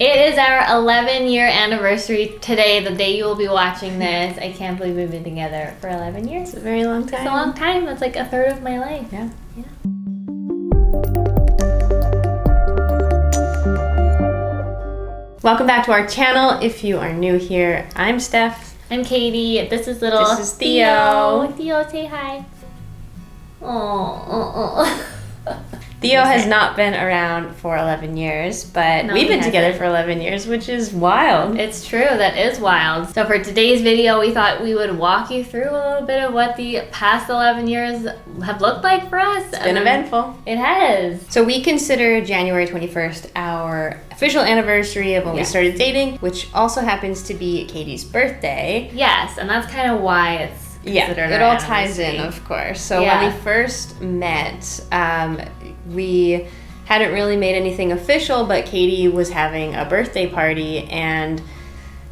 It is our 11-year anniversary today, the day you will be watching this. I can't believe we've been together for 11 years. It's a very long time. It's a long time. That's like a third of my life. Yeah. Welcome back to our channel. If you are new here, I'm Steph. I'm Katie. This is Theo. Theo, say hi. Oh. Theo has not been around for 11 years, but No, we've been he together hasn't. for 11 years, which is wild. It's true. That is wild. So for today's video, we thought we would walk you through a little bit of what the past 11 years have looked like for us. It's been eventful. It has. So we consider January 21st our official anniversary of when we Yes. started dating, which also happens to be Katie's birthday. Yes, and that's kind of why it's considered it our all ties in, anniversary. of course. So Yeah. when we first met, we hadn't really made anything official, but Katie was having a birthday party, and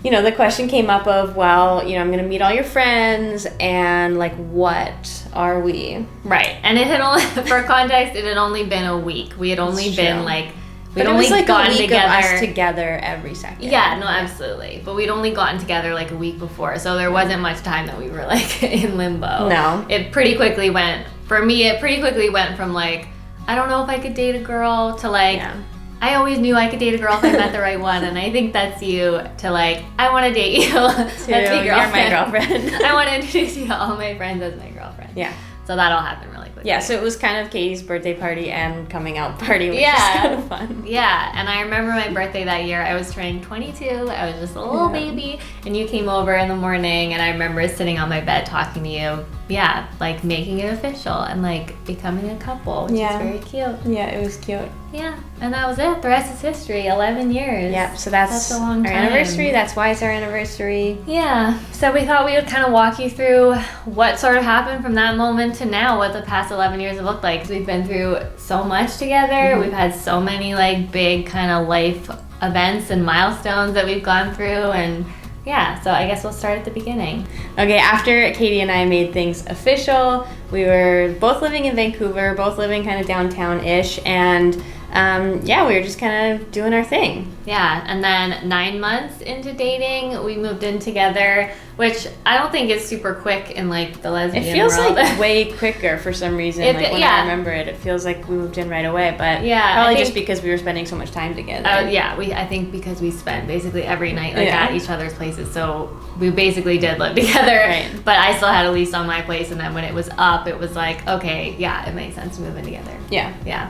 the question came up of, well, I'm going to meet all your friends, and like, what are we? Right, and it had only, for context, it had only been a week. We had only It's been true. like, But we'd it only was like gotten a week together. of us together every second. Yeah, no, absolutely. But we'd only gotten together like a week before, so there wasn't much time that we were like in limbo. No. It pretty quickly went, for me, it pretty quickly went from like, I don't know if I could date a girl to like, Yeah. I always knew I could date a girl if I met the right one, and I think that's you, to like, I want to date you. Let's be You're my girlfriend. I want to introduce you to all my friends as my girlfriend. Yeah. So that all happened really quickly. Yeah, so it was kind of Katie's birthday party and coming out party, which Yeah. is kind of fun. Yeah, and I remember my birthday that year. I was turning 22. I was just a little baby, and you came over in the morning, and I remember sitting on my bed talking to you. Yeah, like making it official and like becoming a couple, which Yeah. is very cute. Yeah, it was cute. Yeah, and that was it. The rest is history. 11 years. Yeah, so that's a long our time. anniversary. That's why it's our anniversary. Yeah, so we thought we would kind of walk you through what sort of happened from that moment to now, what the past 11 years have looked like. 'Cause we've been through so much together. Mm-hmm. We've had so many like big kind of life events and milestones that we've gone through, and yeah, so I guess we'll start at the beginning. Okay, after Katie and I made things official, we were both living in Vancouver, both living kind of downtown-ish, and we were just kind of doing our thing. Yeah, and then 9 months into dating, we moved in together, which I don't think is super quick in like the lesbian It feels world. like way quicker for some reason. It- Like when yeah. I remember it, it feels like we moved in right away. But Yeah, probably I just think- because we were spending so much time together. I think because we spent basically every night like Yeah. at each other's places, so we basically did live together. Right. But I still had a lease on my place, and then when it was up, it was like, okay, yeah, it makes sense to move in together. Yeah. Yeah.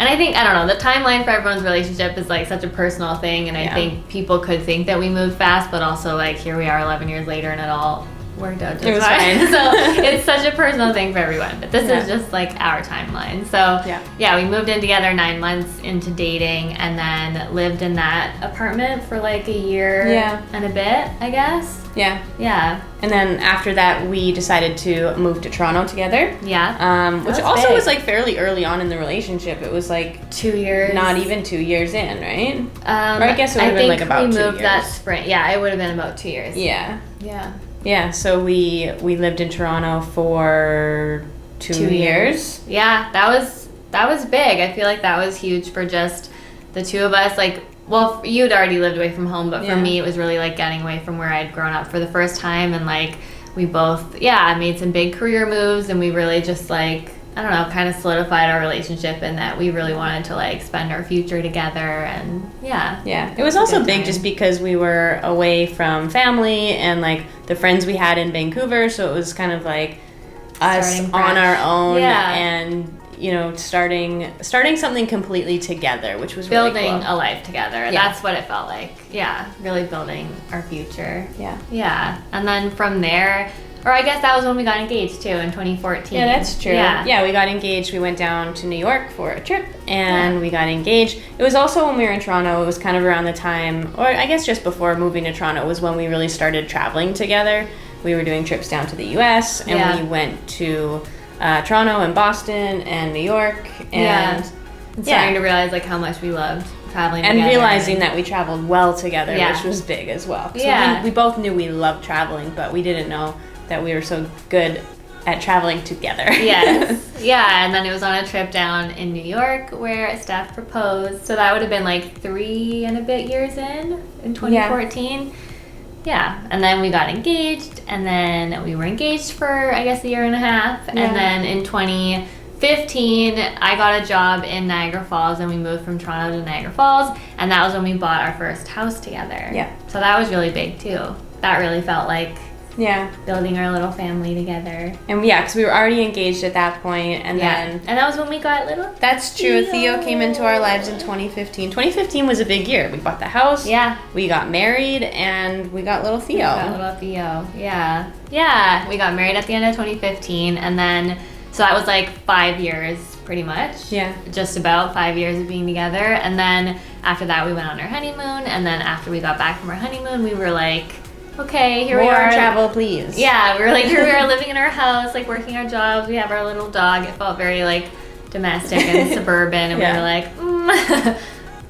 And I think, I don't know, the timeline for everyone's relationship is like such a personal thing, and I Yeah. think people could think that we moved fast, but also like here we are 11 years later and it all worked out just It was fine. fine. So it's such a personal thing for everyone, but this Yeah. is just like our timeline. So Yeah. we moved in together 9 months into dating, and then lived in that apartment for like a year and a bit, I guess. Yeah. Yeah. And then after that, we decided to move to Toronto together. Yeah. Which was also big. was like fairly early on in the relationship. It was like 2 years. not even 2 years in, right? Or I guess it would've been, like, about we 2 moved that years. spring. Yeah, it would have been about 2 years. Yeah. Yeah. Yeah, so we lived in Toronto for 2 years. Yeah, that was big. I feel like that was huge for just the two of us. Like, well, you'd already lived away from home, but for Yeah. me, it was really like getting away from where I'd grown up for the first time, and like we both, made some big career moves, and we really just like, I don't know, kind of solidified our relationship, and that we really wanted to like spend our future together, and Yeah, it was also big just because we were away from family and like the friends we had in Vancouver, so it was kind of like us Starting on fresh. our own Yeah. and starting something completely together, which was building really cool. a life together. Yeah. That's what it felt like. Yeah, really building our future. Yeah. Yeah, and then from there, or I guess that was when we got engaged too, in 2014. Yeah, that's true. Yeah. We got engaged. We went down to New York for a trip, and we got engaged. It was also when we were in Toronto. It was kind of around the time, or I guess just before moving to Toronto, was when we really started traveling together. We were doing trips down to the U.S., and we went to Toronto and Boston and New York. And starting to realize like how much we loved traveling and together. realizing that we traveled well together, Yeah. which was big as well. So Yeah. we both knew we loved traveling, but we didn't know that we were so good at traveling together. Yes. Yeah, and then it was on a trip down in New York where Steph proposed. So that would have been like 3 and a bit years in 2014. Yeah. And then we got engaged, and then we were engaged for, I guess, a year and a half. Yeah. And then in 2015, I got a job in Niagara Falls, and we moved from Toronto to Niagara Falls. And that was when we bought our first house together. Yeah. So that was really big, too. That really felt like building our little family together. And because we were already engaged at that point, and then... And that was when we got little That's true. Theo came into our lives in 2015. 2015 was a big year. We bought the house. Yeah. We got married, and we got little Theo. Yeah. Yeah. We got married at the end of 2015, and then... So that was like 5 years, pretty much. Yeah. Just about 5 years of being together. And then after that, we went on our honeymoon. And then after we got back from our honeymoon, we were like... Okay, here we are. More travel, please. Yeah, we were like, here we are living in our house, like working our jobs. We have our little dog. It felt very like domestic and suburban, and we were like,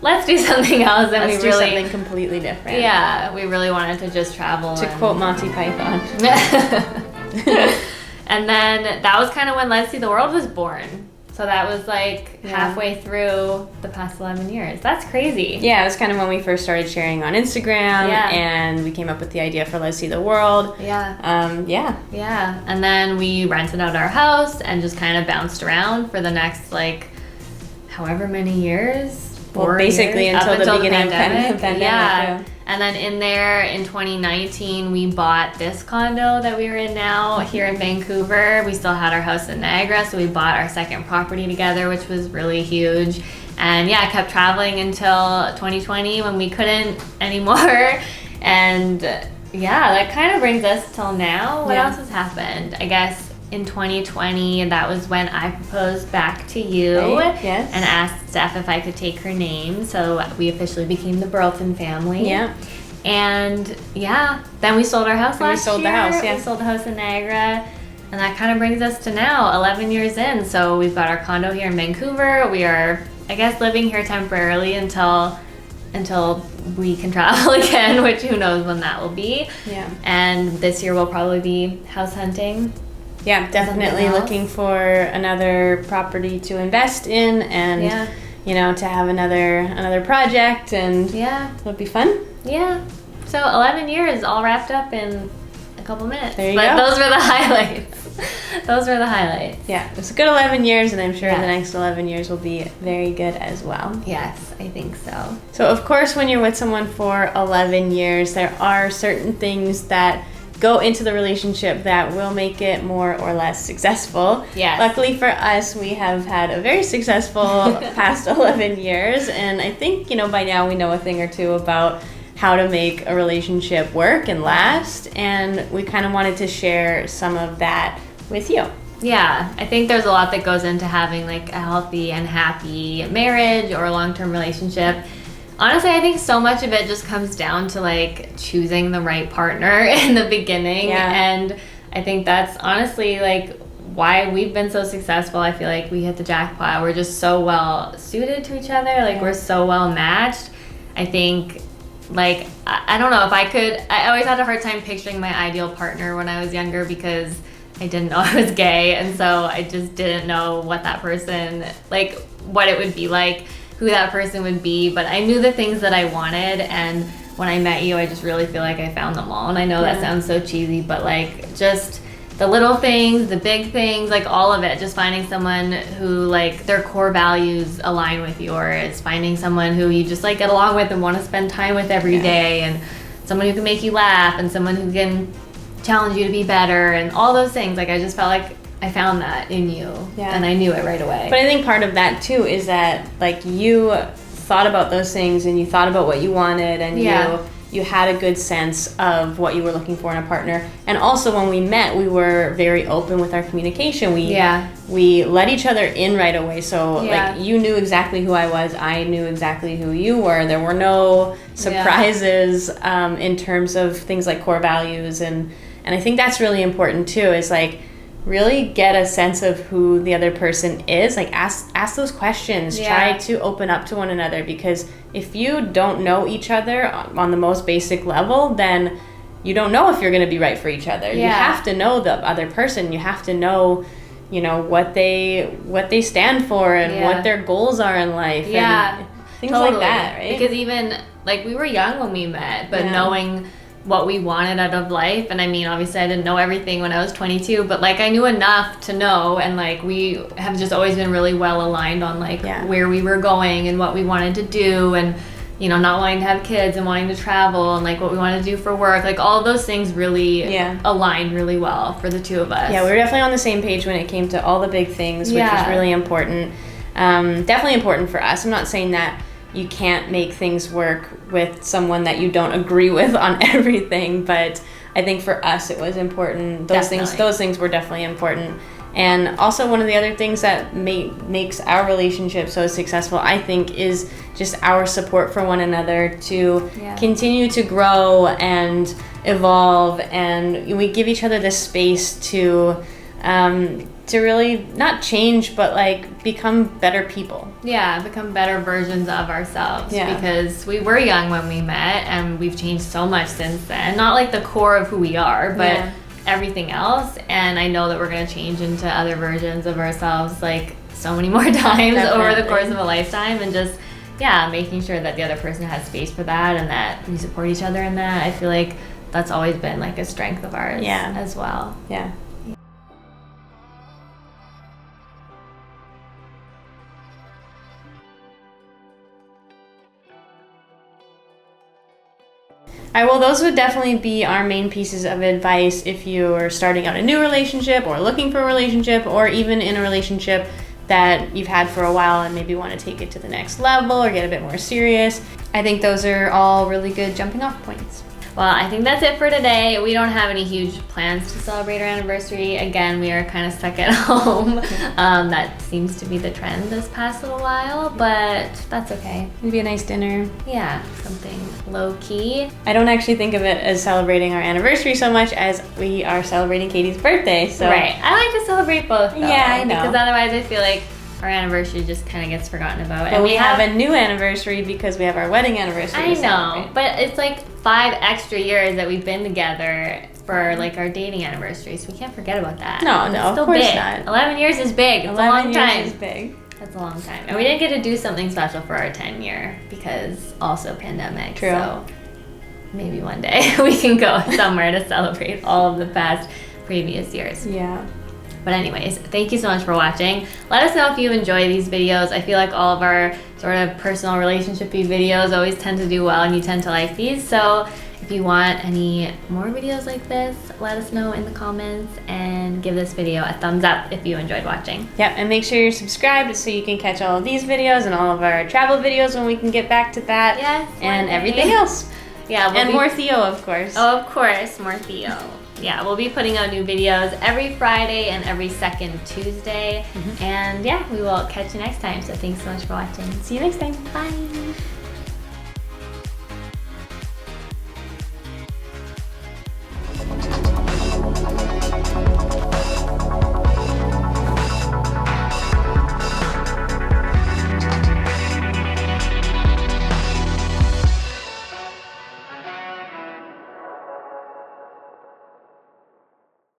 let's do something else. And let's do something completely different. Yeah, we really wanted to just travel. To quote Monty Python. And then that was kind of when Let's See the World was born. So that was like halfway through the past 11 years. That's crazy. Yeah, it was kind of when we first started sharing on Instagram, and we came up with the idea for Let's See the World. Yeah. Yeah. And then we rented out our house and just kind of bounced around for the next, like, however many years. Well, basically until the beginning of the pandemic. Yeah. And then in there in 2019, we bought this condo that we were in now here in Vancouver. We still had our house in Niagara, so we bought our second property together, which was really huge. And I kept traveling until 2020 when we couldn't anymore. And that kind of brings us till now. What else has happened? I guess in 2020, that was when I proposed back to you and asked Steph if I could take her name. So we officially became the Burleton family. Yeah. And then we sold our house last year. We sold the house, We sold the house in Niagara. And that kind of brings us to now, 11 years in. So we've got our condo here in Vancouver. We are, I guess, living here temporarily until we can travel again, which who knows when that will be. Yeah. And this year we'll probably be house hunting. Yeah, definitely looking for another property to invest in, and to have another project, and it'll be fun. Yeah. So 11 years all wrapped up in a couple minutes. There you go. Those were the highlights. Yeah, it was a good 11 years, and I'm sure the next 11 years will be very good as well. Yes, I think so. So, of course, when you're with someone for 11 years, there are certain things that go into the relationship that will make it more or less successful. Yes. Luckily for us, we have had a very successful past 11 years, and I think, by now we know a thing or two about how to make a relationship work and last, and we kind of wanted to share some of that with you. Yeah, I think there's a lot that goes into having like a healthy and happy marriage or a long-term relationship. Honestly, I think so much of it just comes down to like choosing the right partner in the beginning. And I think that's honestly like why we've been so successful. I feel like we hit the jackpot. We're just so well suited to each other. Like we're so well matched. I think like, I don't know if I always had a hard time picturing my ideal partner when I was younger because I didn't know I was gay. And so I just didn't know what that person, like what it would be like, who that person would be, but I knew the things that I wanted, and when I met you, I just really feel like I found them all. And I know that sounds so cheesy, but like just the little things, the big things, like all of it, just finding someone who like their core values align with yours, finding someone who you just like get along with and want to spend time with every day, and someone who can make you laugh, and someone who can challenge you to be better, and all those things. Like I just felt like I found that in you, and I knew it right away. But I think part of that too is that like you thought about those things, and you thought about what you wanted, and you had a good sense of what you were looking for in a partner. And also when we met, we were very open with our communication. We let each other in right away. So like you knew exactly who I was, I knew exactly who you were. There were no surprises in terms of things like core values, and I think that's really important too, is like really get a sense of who the other person is. Like ask those questions. Try to open up to one another, because if you don't know each other on the most basic level, then you don't know if you're going to be right for each other. Yeah. You have to know the other person. You have to know, you know, what they stand for and what their goals are in life. Yeah. And things like that, right? Because even, like, we were young when we met, but knowing what we wanted out of life, and I mean, obviously I didn't know everything when I was 22, but like I knew enough to know, and like we have just always been really well aligned on like where we were going and what we wanted to do, and you know, not wanting to have kids and wanting to travel and like what we wanted to do for work, like all of those things really aligned really well for the two of us. Yeah, we were definitely on the same page when it came to all the big things, which was really important. Definitely important for us. I'm not saying that you can't make things work with someone that you don't agree with on everything, but I think for us it was important. Those things were definitely important. And also one of the other things that makes our relationship so successful, I think, is just our support for one another to continue to grow and evolve, and we give each other the space to really not change, but like become better people. Yeah, become better versions of ourselves. Yeah. Because we were young when we met, and we've changed so much since then. Not like the core of who we are, but everything else. And I know that we're going to change into other versions of ourselves like so many more times over the course of a lifetime, and just making sure that the other person has space for that and that we support each other in that. I feel like that's always been like a strength of ours as well. Yeah. All right, well, those would definitely be our main pieces of advice if you're starting out a new relationship or looking for a relationship, or even in a relationship that you've had for a while and maybe want to take it to the next level or get a bit more serious. I think those are all really good jumping off points. Well, I think that's it for today. We don't have any huge plans to celebrate our anniversary. Again, we are kind of stuck at home. That seems to be the trend this past little while, but that's okay. Maybe a nice dinner. Yeah, something low-key. I don't actually think of it as celebrating our anniversary so much as we are celebrating Katie's birthday. So. Right. I like to celebrate both, though. Yeah, I know. Because otherwise I feel like our anniversary just kind of gets forgotten about. But we have a new anniversary because we have our wedding anniversary. I know, but it's like 5 extra years that we've been together for like our dating anniversary, so we can't forget about that. No, of course big. not. 11 years is big. It's a long time. 11 years is big. That's a long time. And we didn't get to do something special for our 10-year because also pandemic. True. So maybe one day we can go somewhere to celebrate all of the past previous years. Yeah. But anyways, thank you so much for watching. Let us know if you enjoy these videos. I feel like all of our sort of personal relationship-y videos always tend to do well, and you tend to like these. So if you want any more videos like this, let us know in the comments, and give this video a thumbs up if you enjoyed watching. Yep, and make sure you're subscribed so you can catch all of these videos and all of our travel videos when we can get back to that. Yes. And everything else. Yeah. And more Theo, of course. Oh, of course, more Theo. Yeah, we'll be putting out new videos every Friday and every second Tuesday. And yeah, we will catch you next time. So thanks so much for watching. See you next time. Bye.